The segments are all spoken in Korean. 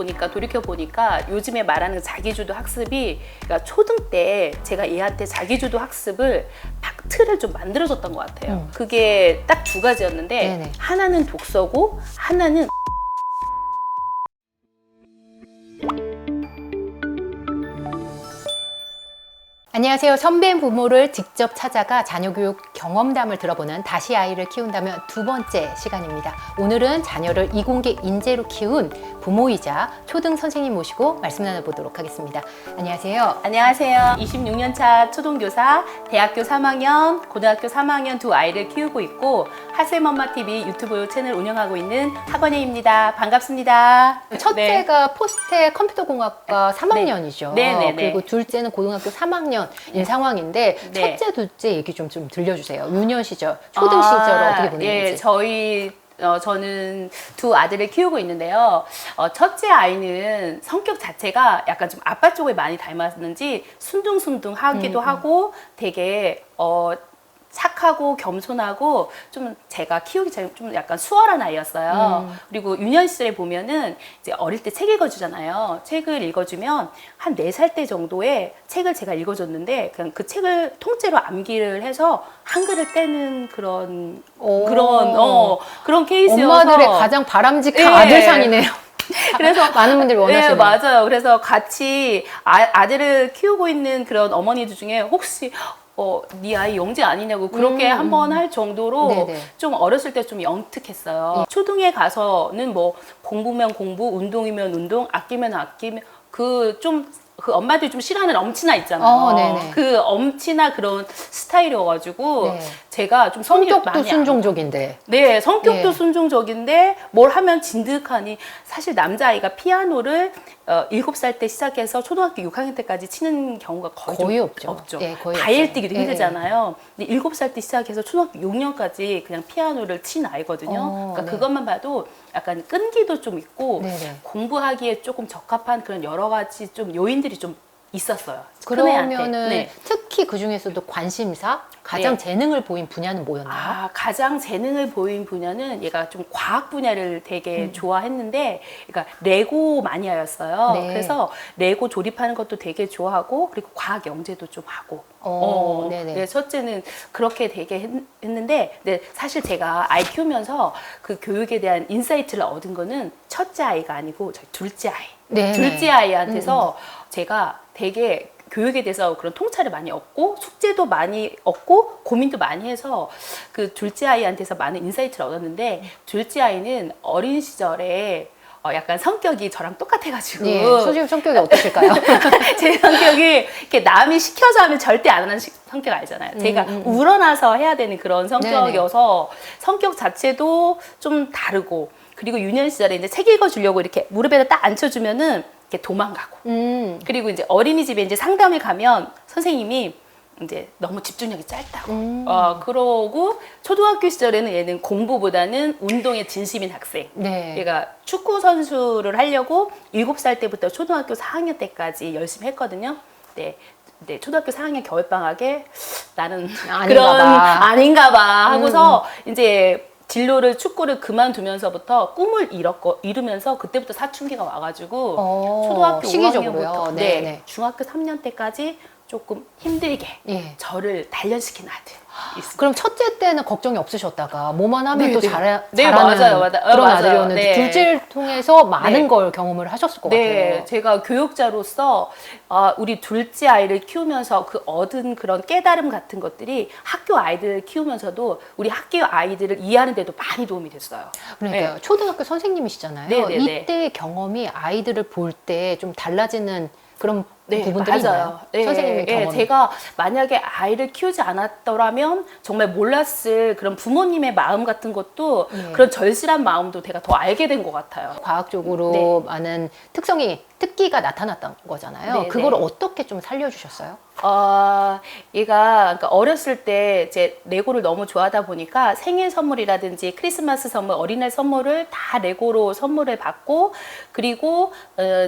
보니까 돌이켜 보니까 요즘에 말하는 자기주도 학습이 그러니까 초등 때 제가 얘한테 자기주도 학습을 틀을 좀 만들어줬던 것 같아요. 그게 딱 두 가지였는데 네네. 하나는 독서고 하나는 안녕하세요. 선배인 부모를 직접 찾아가 자녀 교육 경험담을 들어보는 다시 아이를 키운다면 두 번째 시간입니다. 오늘은 자녀를 이공계 인재로 키운 부모이자 초등 선생님 모시고 말씀 나눠보도록 하겠습니다. 안녕하세요. 안녕하세요. 26년 차 초등교사, 대학교 3학년, 고등학교 3학년 두 아이를 키우고 있고 하쌤엄마TV 유튜브 채널 운영하고 있는 학원혜입니다. 반갑습니다. 첫째가 포스텍 컴퓨터공학과 3학년이죠. 네네네. 그리고 둘째는 고등학교 3학년인 상황인데 네. 첫째, 둘째 얘기 좀 들려주세요. 유년 시절, 초등 시절을 어떻게 보냈는지. 저는 두 아들을 키우고 있는데요. 첫째 아이는 성격 자체가 약간 좀 아빠 쪽을 많이 닮았는지 순둥순둥하기도 하고 되게 착하고 겸손하고 좀 제가 키우기 좀 약간 수월한 아이였어요. 그리고 유년 시절에 보면은 이제 어릴 때 책 읽어주잖아요. 책을 읽어주면 한 4살 때 정도에 책을 제가 읽어줬는데 그냥 그 책을 통째로 암기를 해서 한글을 떼는 그런 케이스여서 엄마들의 가장 바람직한 네. 아들상이네요. 그래서 많은 분들이 원하시는. 네, 맞아요. 그래서 같이 아들을 키우고 있는 그런 어머니들 중에 혹시 네 아이 영재 아니냐고 그렇게 한번 할 정도로 네네. 좀 어렸을 때 좀 영특했어요. 초등에 가서는 뭐 공부면 공부, 운동이면 운동, 악기면 악기, 그 엄마들이 좀 싫어하는 엄친아 있잖아요. 네네. 그 엄친아 그런 스타일이어가지고 네. 제가 좀 손이 성격도 많이 순종적인데. 네, 성격도 예. 순종적인데 뭘 하면 진득하니 사실 남자아이가 피아노를 7살 때 시작해서 초등학교 6학년 때까지 치는 경우가 거의 없죠. 예, 거의 바일 없어요. 뛰기도 힘들잖아요. 근데 7살 때 시작해서 초등학교 6년까지 그냥 피아노를 친 아이거든요. 그러니까 네. 그것만 봐도 약간 끈기도 좀 있고 네네. 공부하기에 조금 적합한 그런 여러 가지 좀 요인들이 좀 있었어요. 큰 애한테. 그러면은 네. 특히 그 중에서도 관심사, 가장 네. 재능을 보인 분야는 뭐였나요? 가장 재능을 보인 분야는 얘가 좀 과학 분야를 되게 좋아했는데, 그러니까 레고 마니아였어요. 네. 그래서 레고 조립하는 것도 되게 좋아하고, 그리고 과학 영재도 좀 하고. 네네. 네, 첫째는 그렇게 되게 했는데, 근데 사실 제가 아이 키우면서 그 교육에 대한 인사이트를 얻은 거는 첫째 아이가 아니고 저희 둘째 아이. 네네. 둘째 아이한테서 제가 되게 교육에 대해서 그런 통찰을 많이 얻고 숙제도 많이 얻고 고민도 많이 해서 그 둘째 아이한테서 많은 인사이트를 얻었는데 둘째 아이는 어린 시절에 약간 성격이 저랑 똑같아가지고 예, 선생님 성격이 어떠실까요? 제 성격이 이렇게 남이 시켜서 하면 절대 안 하는 성격 알잖아요. 제가 우러나서 해야 되는 그런 성격이어서 성격 자체도 좀 다르고 그리고 유년 시절에 이제 책 읽어주려고 이렇게 무릎에다 딱 앉혀주면은 이렇게 도망가고 그리고 이제 어린이집에 이제 상담을 가면 선생님이 이제 너무 집중력이 짧다고 그러고 초등학교 시절에는 얘는 공부보다는 운동에 진심인 학생. 네. 얘가 축구 선수를 하려고 7살 때부터 초등학교 4학년 때까지 열심히 했거든요. 네. 초등학교 4학년 겨울방학에 나는 아닌가 봐 하고서 이제 진로를 축구를 그만두면서부터 꿈을 이루면서 그때부터 사춘기가 와가지고 초등학교 시기적으로요. 5학년부터 네. 중학교 3년 때까지 조금 힘들게 저를 단련시킨 아들. 그럼 첫째 때는 걱정이 없으셨다가 뭐만 하면 또 잘하는 맞아요. 그런 아들이었는데 둘째를 통해서 많은 네. 걸 경험을 하셨을 것 같아요. 제가 교육자로서 우리 둘째 아이를 키우면서 그 얻은 그런 깨달음 같은 것들이 학교 아이들을 키우면서도 우리 학교 아이들을 이해하는 데도 많이 도움이 됐어요. 그러니까요. 초등학교 선생님이시잖아요. 네네네. 이때 경험이 아이들을 볼 때 좀 달라지는 그런 부분들이 맞아요. 있나요? 선생님의 경험. 제가 만약에 아이를 키우지 않았더라면 정말 몰랐을 그런 부모님의 마음 같은 것도 그런 절실한 마음도 제가 더 알게 된 것 같아요. 과학적으로 많은 특기가 나타났던 거잖아요. 네네. 그걸 어떻게 좀 살려주셨어요? 얘가 그러니까 어렸을 때 이제 레고를 너무 좋아하다 보니까 생일 선물이라든지 크리스마스 선물, 어린이날 선물을 다 레고로 선물을 받고 그리고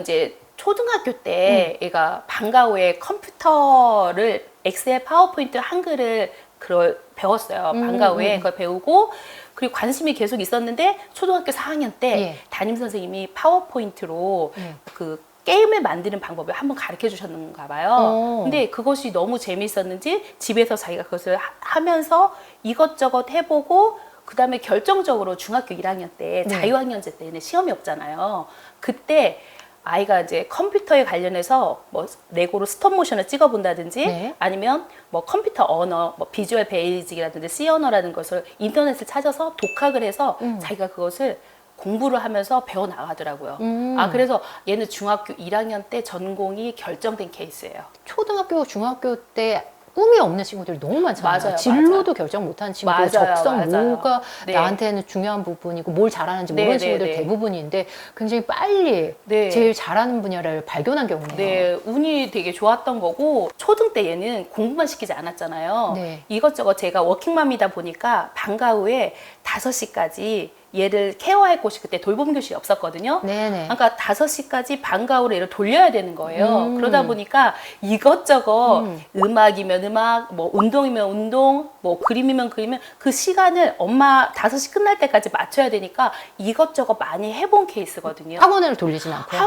이제 초등학교 때 얘가 방과 후에 컴퓨터를 엑셀, 파워포인트, 한글을 그걸 배웠어요. 방과 후에 그걸 배우고 그리고 관심이 계속 있었는데 초등학교 4학년 때 예. 담임 선생님이 파워포인트로 예. 그 게임을 만드는 방법을 한번 가르쳐 주셨는가 봐요. 근데 그것이 너무 재미있었는지 집에서 자기가 그것을 하면서 이것저것 해보고 그다음에 결정적으로 중학교 1학년 때 자유학년제 때는 시험이 없잖아요. 그때 아이가 이제 컴퓨터에 관련해서 뭐 레고로 스톱모션을 찍어본다든지 네. 아니면 뭐 컴퓨터 언어, 뭐 비주얼 베이직이라든지 C 언어라는 것을 인터넷을 찾아서 독학을 해서 자기가 그것을 공부를 하면서 배워 나가더라고요. 아, 그래서 얘는 중학교 1학년 때 전공이 결정된 케이스예요. 초등학교, 중학교 때 꿈이 없는 친구들이 너무 많잖아요. 맞아요, 진로도 결정 못하는 친구들, 맞아요, 적성 맞아요. 뭐가 네. 나한테는 중요한 부분이고 뭘 잘하는지 네, 모르는 네, 친구들 네. 대부분인데 굉장히 빨리 네. 제일 잘하는 분야를 발견한 경우네요. 네, 운이 되게 좋았던 거고 초등 때 얘는 공부만 시키지 않았잖아요. 네. 이것저것 제가 워킹맘이다 보니까 방과 후에 5시까지 얘를 케어할 곳이 그때 돌봄 교실이 없었거든요. 네네. 그러니까 5시까지 방과 후로 얘를 돌려야 되는 거예요. 그러다 보니까 이것저것 음악이면 음악, 뭐 운동이면 운동, 뭐 그림이면 그리면 그 시간을 엄마 5시 끝날 때까지 맞춰야 되니까 이것저것 많이 해본 케이스거든요. 학원을 돌리진 않고요.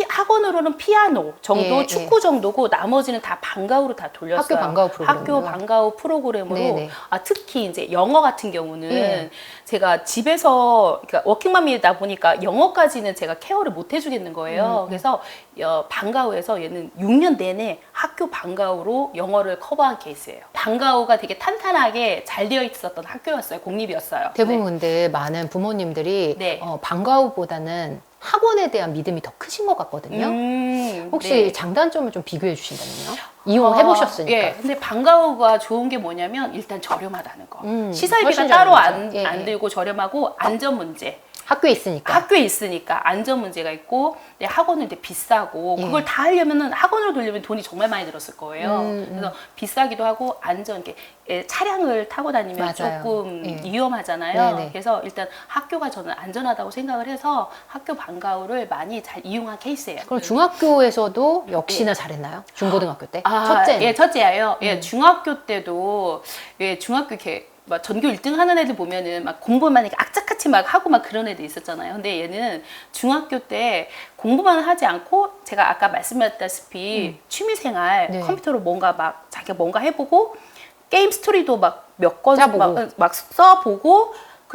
학원으로는 피아노 정도, 예, 축구 정도고 나머지는 다 방과 후로 다 돌렸어요. 학교 방과 후 프로그램으로. 학교 방과 후 프로그램으로. 네네. 아, 특히 이제 영어 같은 경우는 예. 제가 집에서 그러니까 워킹맘이다 보니까 영어까지는 제가 케어를 못 해주겠는 거예요. 그래서 방과 후에서 얘는 6년 내내 학교 방과 후로 영어를 커버한 케이스예요. 방과 후가 되게 탄탄하게 잘 되어 있었던 학교였어요. 공립이었어요. 대부분 근데 많은 부모님들이 네. 방과 후보다는 학원에 대한 믿음이 더 크신 것 같거든요. 혹시 네. 장단점을 좀 비교해 주신다면요? 이용해 보셨으니까. 예, 근데 방과 후가 좋은 게 뭐냐면 일단 저렴하다는 거. 시설비가 훨씬 따로 저렴하죠. 예, 안 예. 들고 저렴하고 안전 문제. 학교에 있으니까. 학교에 있으니까 안전 문제가 있고 근데 학원은 되게 비싸고 예. 그걸 다 하려면은 학원으로 돌려면 돈이 정말 많이 들었을 거예요. 그래서 비싸기도 하고 안전 이렇게 차량을 타고 다니면 맞아요. 조금 예. 위험하잖아요. 네네. 그래서 일단 학교가 저는 안전하다고 생각을 해서 학교 방과 후를 많이 잘 이용한 케이스예요. 그럼 중학교에서도 역시나 잘했나요? 중고등학교 때? 첫째는? 예, 첫째예요. 예, 중학교 때도 예, 중학교 이렇게 막 전교 1등 하는 애들 보면은 막 공부만 이렇게 악착같이 막 하고 막 그런 애들 있었잖아요. 근데 얘는 중학교 때 공부만 하지 않고 제가 아까 말씀드렸다시피 취미생활 네. 컴퓨터로 뭔가 막 자기가 뭔가 해보고 게임 스토리도 막 몇 권 짜보고. 막 써보고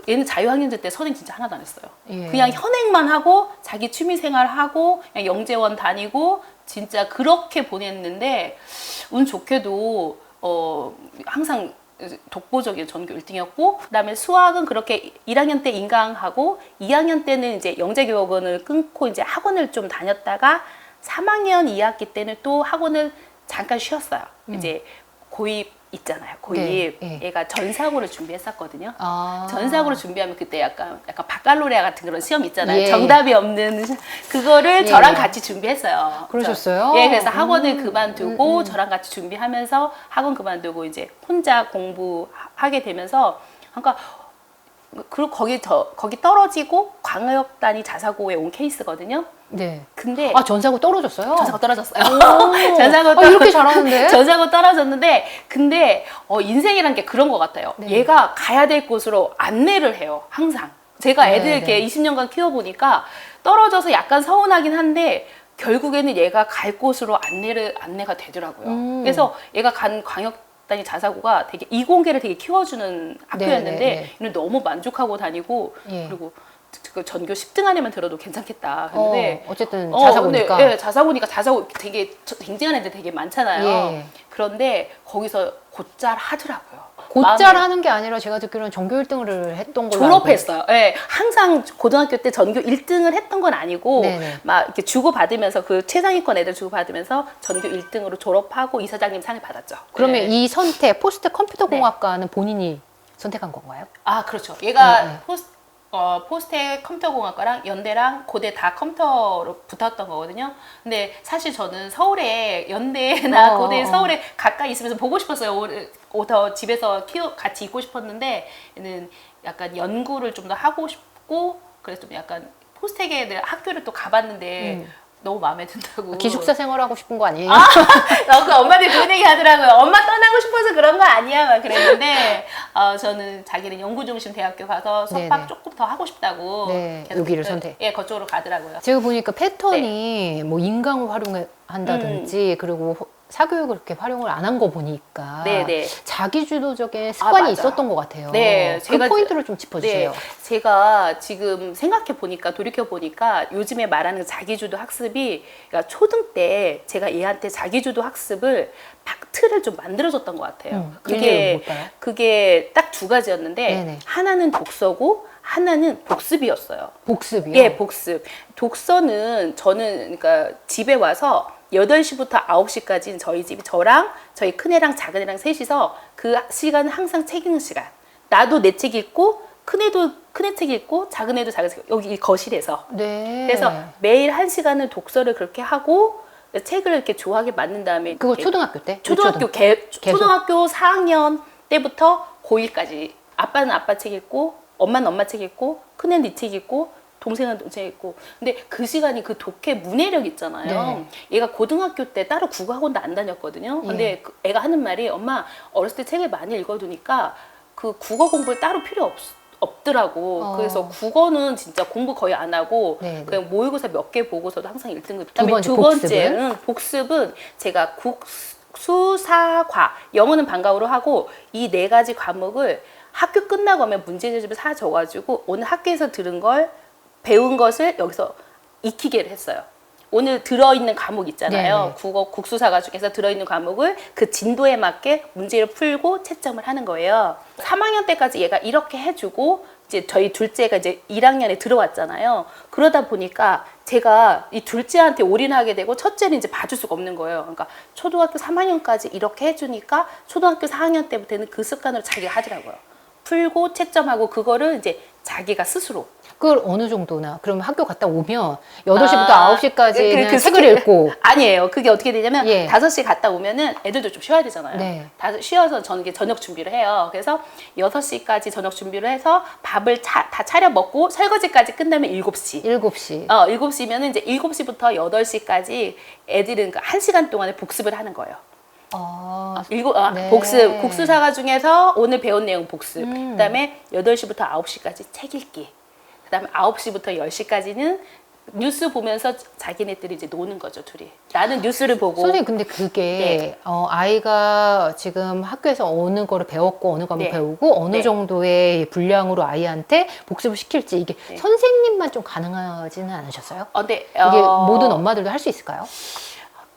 얘는 자유학년제 때 선행 진짜 하나도 안 했어요. 예. 그냥 현행만 하고 자기 취미생활 하고 그냥 영재원 다니고 진짜 그렇게 보냈는데 운 좋게도 항상 독보적인 전교 1등이었고 그다음에 수학은 그렇게 1학년 때 인강하고 2학년 때는 이제 영재교육원을 끊고 이제 학원을 좀 다녔다가 3학년 2학기 때는 또 학원을 잠깐 쉬었어요. 이제 고입 있잖아요. 고입. 네, 네. 얘가 전사고를 준비했었거든요. 아. 전사고를 준비하면 그때 약간 바칼로레아 같은 그런 시험 있잖아요. 예. 정답이 없는 그거를 예. 저랑 같이 준비했어요. 그러셨어요? 예, 그래서 학원을 그만두고 저랑 같이 준비하면서 학원 그만두고 이제 혼자 공부하게 되면서 그러니까 그리고 거기 떨어지고 광역단위 자사고에 온 케이스거든요. 네. 근데 전사고 떨어졌어요? 전사고 떨어졌어요. 오. 전사고 이렇게 잘하는데? 전사고 떨어졌는데 근데 인생이란 게 그런 것 같아요. 네. 얘가 가야 될 곳으로 안내를 해요. 항상. 제가 네, 애들 이렇게 네. 20년간 키워보니까 떨어져서 약간 서운하긴 한데 결국에는 얘가 갈 곳으로 안내가 되더라고요. 그래서 얘가 간 광역단위 자사고가 되게 이공계를 되게 키워주는 학교였는데 네, 네. 얘는 너무 만족하고 다니고 예. 그리고 그 전교 10등 안에만 들어도 괜찮겠다. 근데 어쨌든 자사고니까. 근데, 예, 자사고니까 자사고 되게 쟁쟁한 애들 되게 많잖아요. 예. 그런데 거기서 곧잘 하더라고요. 곧잘 하는 게 아니라 제가 듣기로는 전교 1등을 했던 걸로 졸업했어요. 예, 항상 고등학교 때 전교 1등을 했던 건 아니고 네네. 막 이렇게 주고 받으면서 그 최상위권 애들 주고 받으면서 전교 1등으로 졸업하고 이사장님 상을 받았죠. 그러면 예. 이 선택, 포스트 컴퓨터 공학과는 본인이 선택한 건가요? 아, 그렇죠. 얘가 네. 포스텍 컴퓨터공학과랑 연대랑 고대 다 컴퓨터로 붙었던 거거든요. 근데 사실 저는 서울에 연대나 고대 서울에 가까이 있으면서 보고 싶었어요. 더 집에서 같이 있고 싶었는데 얘는 약간 연구를 좀 더 하고 싶고 그래서 좀 약간 포스텍에 학교를 또 가봤는데 너무 마음에 든다고. 기숙사 생활하고 싶은 거 아니에요? 그 엄마들 그런 얘기 하더라고요. 엄마 떠나고 싶어서 그런 거 아니야. 막 그랬는데, 저는 자기는 연구중심 대학교 가서 석박 네네. 조금 더 하고 싶다고. 네, 계속 여기를 선택. 예, 그쪽으로 가더라고요. 제가 보니까 패턴이 뭐 인강을 활용한다든지 그리고 사교육을 그렇게 활용을 안 한 거 보니까 네네. 자기주도적인 습관이 맞아. 있었던 것 같아요. 네, 그 포인트를 좀 짚어주세요. 네, 제가 지금 생각해 보니까 돌이켜 보니까 요즘에 말하는 자기주도 학습이 그러니까 초등 때 제가 얘한테 자기주도 학습을 틀을 좀 만들어줬던 것 같아요. 그게 뭘까요? 그게 딱 두 가지였는데 네네. 하나는 독서고 하나는 복습이었어요. 복습이요? 예, 복습. 독서는 저는 그러니까 집에 와서 8시부터 9시까지는 저희 집이 저랑 저희 큰애랑 작은애랑 셋이서 그 시간은 항상 책 읽는 시간. 나도 내 책 읽고 큰애도 큰애 책 읽고 작은애도 작은 책 여기 이 거실에서. 네. 그래서 매일 1시간을 독서를 그렇게 하고 책을 이렇게 좋아하게 만든 다음에 그거 이렇게 초등학교 때? 초등학교 4학년 때부터 고1까지 아빠는 아빠 책 읽고 엄마는 엄마 책 읽고 큰애는 네 책 읽고 동생은 동생 읽고 근데 그 시간이 그 독해 문해력 있잖아요. 얘가 고등학교 때 따로 국어학원도 안 다녔거든요. 근데 그 애가 하는 말이 엄마 어렸을 때 책을 많이 읽어두니까 그 국어 공부를 따로 필요 없더라고. 그래서 국어는 진짜 공부 거의 안 하고 네네. 그냥 모의고사 몇 개 보고서도 항상 1등급. 번째, 두 번째는 복습은 제가 국수, 사, 과 영어는 방과후로 하고 이 4가지 과목을 학교 끝나고 하면 문제집을 사줘가지고 오늘 학교에서 들은 걸 배운 것을 여기서 익히게를 했어요. 오늘 들어있는 과목 있잖아요. 네네. 국어 국수사과 중에서 들어있는 과목을 그 진도에 맞게 문제를 풀고 채점을 하는 거예요. 3학년 때까지 얘가 이렇게 해주고 이제 저희 둘째가 이제 1학년에 들어왔잖아요. 그러다 보니까 제가 이 둘째한테 올인하게 되고 첫째는 이제 봐줄 수가 없는 거예요. 그러니까 초등학교 3학년까지 이렇게 해주니까 초등학교 4학년 때부터는 그 습관으로 자기가 하더라고요. 풀고 채점하고 그거를 이제 자기가 스스로. 그걸 어느 정도나? 그럼 학교 갔다 오면 8시부터 9시까지는 그 책을 읽고 아니에요. 그게 어떻게 되냐면 예. 5시 갔다 오면은 애들도 좀 쉬어야 되잖아요. 네. 쉬어서 저는 이게 저녁 준비를 해요. 그래서 6시까지 저녁 준비를 해서 밥을 다 차려 먹고 설거지까지 끝나면 7시. 7시. 7시면은 이제 7시부터 8시까지 애들은 그 1시간 동안에 복습을 하는 거예요. 네. 복습, 국수사과 중에서 오늘 배운 내용 복습. 그다음에 8시부터 9시까지 책 읽기. 그다음에 9시부터 10시까지는 뉴스 보면서 자기네들이 이제 노는 거죠, 둘이. 나는 뉴스를 보고. 선생님, 근데 그게 아이가 지금 학교에서 어느 거를 배웠고 어느 과목 배우고 어느 정도의 분량으로 아이한테 복습을 시킬지 이게 선생님만 좀 가능하지는 않으셨어요? 네, 이게 모든 엄마들도 할 수 있을까요?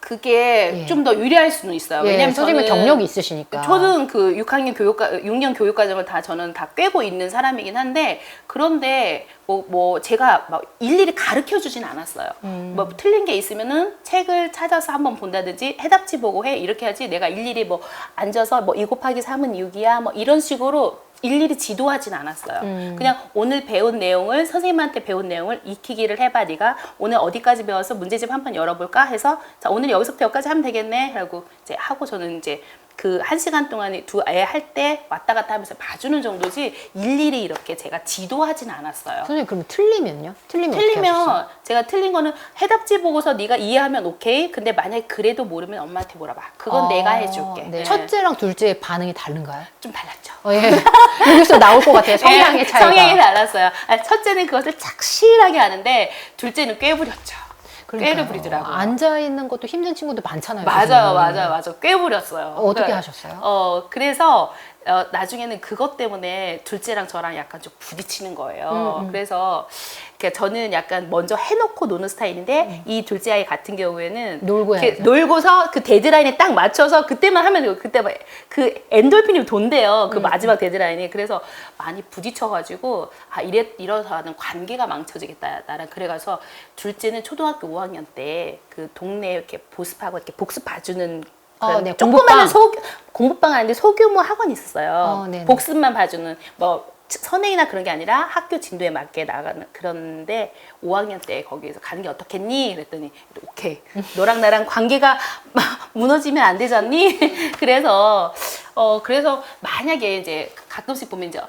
그게 좀 더 유리할 수는 있어요. 왜냐면 선생님은 저는 경력이 있으시니까. 저는 그 6년 교육과정을 다 저는 다 꿰고 있는 사람이긴 한데 그런데 뭐 제가 막 일일이 가르쳐 주진 않았어요. 뭐 틀린 게 있으면은 책을 찾아서 한번 본다든지 해답지 보고 해 이렇게 하지 내가 일일이 뭐 앉아서 뭐 2 곱하기 3은 6이야 뭐 이런 식으로 일일이 지도하진 않았어요. 그냥 오늘 배운 내용을 선생님한테 배운 내용을 익히기를 해봐. 네가 오늘 어디까지 배워서 문제집 한번 열어볼까 해서 자 오늘 여기서부터 여기까지 하면 되겠네 라고 이제 하고 저는 이제 그 1시간 동안에 두 애 할 때 왔다 갔다 하면서 봐주는 정도지 일일이 이렇게 제가 지도하진 않았어요. 선생님 그러면 틀리면요? 틀리면 어떻게 하셨어요? 제가 틀린 거는 해답지 보고서 네가 이해하면 오케이. 근데 만약에 그래도 모르면 엄마한테 물어봐. 그건 내가 해줄게. 네. 첫째랑 둘째의 반응이 다른가요? 좀 달랐죠. 예. 여기서 나올 것 같아요. 성향의 차이가. 성향이 달랐어요. 첫째는 그것을 착실하게 하는데 둘째는 꿰부렸죠. 꾀를 부리더라고요. 앉아 있는 것도 힘든 친구들 많잖아요. 맞아요. 꿰부렸어요. 어떻게 하셨어요? 그래서 나중에는 그것 때문에 둘째랑 저랑 약간 좀 부딪히는 거예요. 그래서 저는 약간 먼저 해놓고 노는 스타일인데 이 둘째 아이 같은 경우에는 놀고서 그 데드라인에 딱 맞춰서 그때만 하면 되고 그때 그 엔돌핀이 돈대요. 그 마지막 데드라인이. 그래서 많이 부딪혀가지고 이러서 하는 관계가 망쳐지겠다 나랑. 그래가서 둘째는 초등학교 5학년 때 그 동네 이렇게 보습하고 이렇게 복습 봐주는 네, 조그마한 공부방 아닌데 소규모 학원이 있었어요. 네네. 복습만 봐주는 뭐 선행이나 그런 게 아니라 학교 진도에 맞게 나가는 그런데 5학년 때 거기에서 가는 게 어떻겠니? 그랬더니 오케이. 너랑 나랑 관계가 무너지면 안 되잖니? 그래서 만약에 이제 가끔씩 보면 이제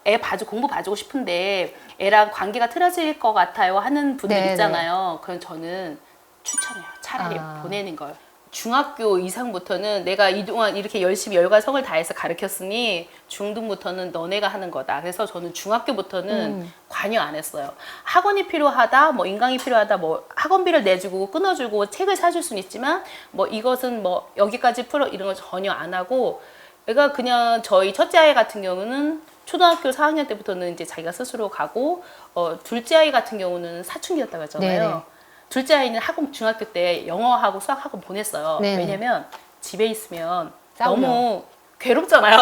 애 공부 봐주고 싶은데 애랑 관계가 틀어질 것 같아요 하는 분들 있잖아요. 그럼 저는 추천해요. 차라리 보내는 걸. 중학교 이상부터는 내가 이동안 이렇게 열심히 열과 성을 다해서 가르쳤으니 중등부터는 너네가 하는 거다. 그래서 저는 중학교부터는 관여 안 했어요. 학원이 필요하다, 뭐 인강이 필요하다, 뭐 학원비를 내주고 끊어주고 책을 사줄 수는 있지만 뭐 이것은 뭐 여기까지 풀어 이런 거 전혀 안 하고 애가 그냥 저희 첫째 아이 같은 경우는 초등학교 4학년 때부터는 이제 자기가 스스로 가고 둘째 아이 같은 경우는 사춘기였다고 했잖아요. 네네. 둘째 아이는 학원 중학교 때 영어하고 수학학원 보냈어요. 네네. 왜냐면 집에 있으면 싸우면. 너무 괴롭잖아요.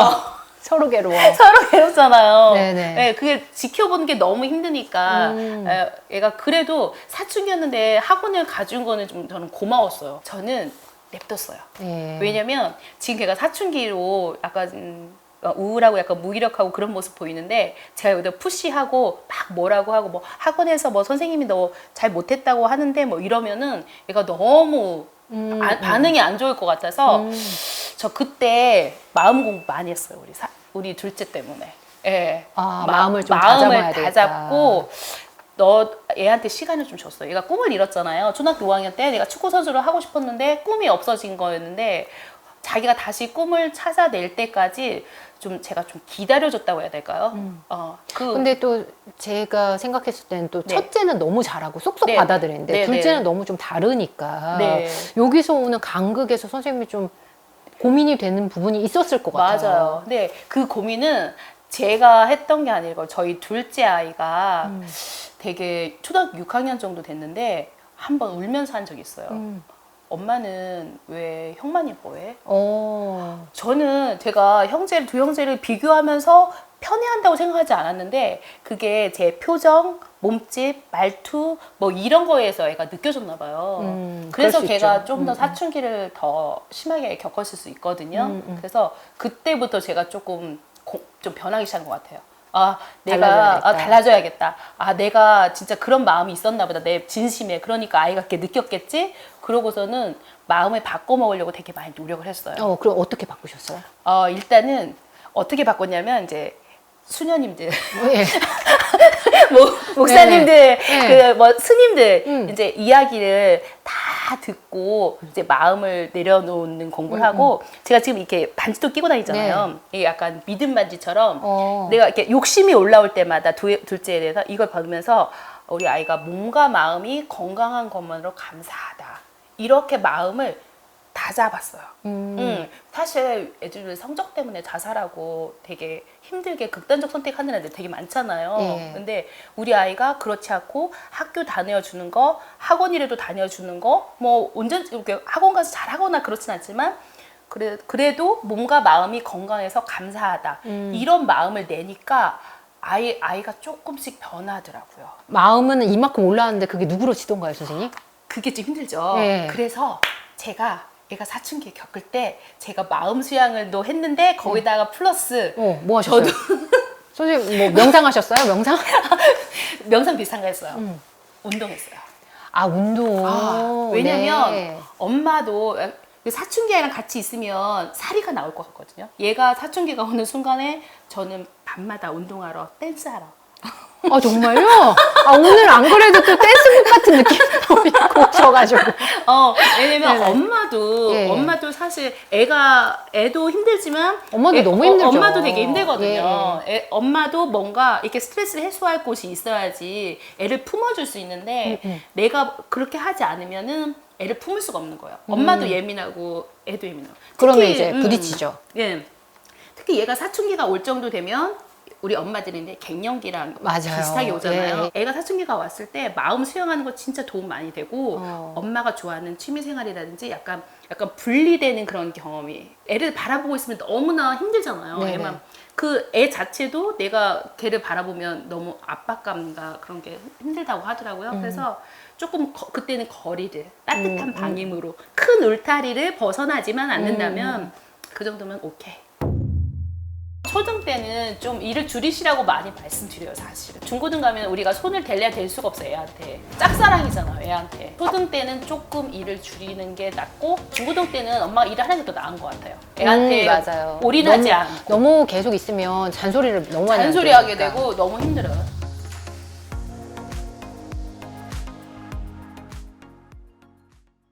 서로 괴로워. 서로 괴롭잖아요. 네네. 네, 그게 지켜보는 게 너무 힘드니까 애가 그래도 사춘기였는데 학원을 가준 거는 좀 저는 고마웠어요. 저는 냅뒀어요. 네. 왜냐면 지금 걔가 사춘기로 약간 우울하고 약간 무기력하고 그런 모습 보이는데 제가 여기다 푸시하고 막 뭐라고 하고 뭐 학원에서 뭐 선생님이 너 잘 못했다고 하는데 뭐 이러면은 얘가 너무 반응이 안 좋을 것 같아서 저 그때 마음 공부 많이 했어요. 우리 둘째 때문에. 예. 마음을 좀 마음을 다잡아야 되겠다. 다잡고 너 애한테 시간을 좀 줬어요. 얘가 꿈을 잃었잖아요. 초등학교 5학년 때 내가 축구 선수를 하고 싶었는데 꿈이 없어진 거였는데 자기가 다시 꿈을 찾아낼 때까지 제가 좀 기다려줬다고 해야 될까요? 근데 또 제가 생각했을 때는 또 네. 첫째는 너무 잘하고 쏙쏙 네. 받아들이는데 네, 둘째는 네. 너무 좀 다르니까 네. 여기서 오는 간극에서 선생님이 좀 고민이 되는 부분이 있었을 것 같아요. 맞아요. 근데 그 고민은 제가 했던 게 아니고 저희 둘째 아이가 되게 초등학교 6학년 정도 됐는데 한 번 울면서 한 적이 있어요. 엄마는 왜 형만 예뻐해? 저는 제가 두 형제를 비교하면서 편애한다고 생각하지 않았는데 그게 제 표정, 몸짓, 말투 뭐 이런 거에서 애가 느껴졌나 봐요. 그래서 그럴 수 걔가 있죠. 좀 더 사춘기를 더 심하게 겪었을 수 있거든요. 그래서 그때부터 제가 좀 변하기 시작한 것 같아요. 내가 달라져야겠다. 내가 진짜 그런 마음이 있었나 보다. 내 진심에. 그러니까 아이가 그렇게 느꼈겠지? 그러고서는 마음을 바꿔먹으려고 되게 많이 노력을 했어요. 그럼 어떻게 바꾸셨어요? 일단은 어떻게 바꿨냐면 이제 수녀님들, 예. 목사님들, 네. 스님들 이제 이야기를 다 듣고 이제 마음을 내려놓는 공부를 하고 제가 지금 이렇게 반지도 끼고 다니잖아요. 이게 약간 믿음 반지처럼 내가 이렇게 욕심이 올라올 때마다 둘째에 대해서 이걸 받으면서 우리 아이가 몸과 마음이 건강한 것만으로 감사하다. 이렇게 마음을 다 잡았어요. 사실 애들 성적 때문에 자살하고 되게 힘들게 극단적 선택하는 애들 되게 많잖아요. 예. 근데 우리 아이가 그렇지 않고 학교 다녀주는 거, 학원이라도 다녀주는 거, 뭐 온전히 이렇게 학원 가서 잘하거나 그렇진 않지만 그래도 몸과 마음이 건강해서 감사하다. 이런 마음을 내니까 아이가 조금씩 변하더라고요. 마음은 이만큼 올라왔는데 그게 누구로 지던가요, 선생님? 그게 좀 힘들죠. 네. 그래서 얘가 사춘기 겪을 때 제가 마음 수양을 또 했는데 거기다가 플러스 뭐 하셨어요? 선생님 뭐 명상하셨어요? 명상? 명상 비슷한 거 했어요. 운동했어요. 운동. 왜냐면 네. 엄마도 사춘기 아이랑 같이 있으면 살이가 나올 것 같거든요. 얘가 사춘기가 오는 순간에 저는 밤마다 운동하러 댄스하러. 정말요? 오늘 안 그래도 또 댄스북 같은 느낌으로 입고 오셔가지고. 왜냐면 네네. 엄마도 사실 애도 힘들지만 엄마도 너무 힘들죠. 엄마도 되게 힘들거든요. 엄마도 뭔가 이렇게 스트레스를 해소할 곳이 있어야지 애를 품어줄 수 있는데 내가 그렇게 하지 않으면은 애를 품을 수가 없는 거예요. 엄마도 예민하고 애도 예민하고. 그러면 이제 부딪히죠. 예. 특히 얘가 사춘기가 올 정도 되면 우리 엄마들인데 갱년기랑 맞아요. 비슷하게 오잖아요. 예. 애가 사춘기가 왔을 때 마음 수양하는 거 진짜 도움 많이 되고 엄마가 좋아하는 취미생활이라든지 약간 분리되는 그런 경험이 애를 바라보고 있으면 너무나 힘들잖아요. 네네. 그 애 자체도 내가 걔를 바라보면 너무 압박감과 그런 게 힘들다고 하더라고요. 그래서 조금 그때는 거리를 따뜻한 방임으로 큰 울타리를 벗어나지만 않는다면 그 정도면 오케이. 초등 때는 좀 일을 줄이시라고 많이 말씀드려요, 사실은. 중고등 가면 우리가 손을 댈래야 댈 수가 없어요, 애한테. 짝사랑이잖아요, 애한테. 초등 때는 조금 일을 줄이는 게 낫고, 중고등 때는 엄마가 일을 하는 게 더 나은 것 같아요. 애한테 맞아요. 올인하지 않고. 너무 계속 있으면 잔소리를 너무 많이 잔소리하게 하니까. 되고 너무 힘들어요.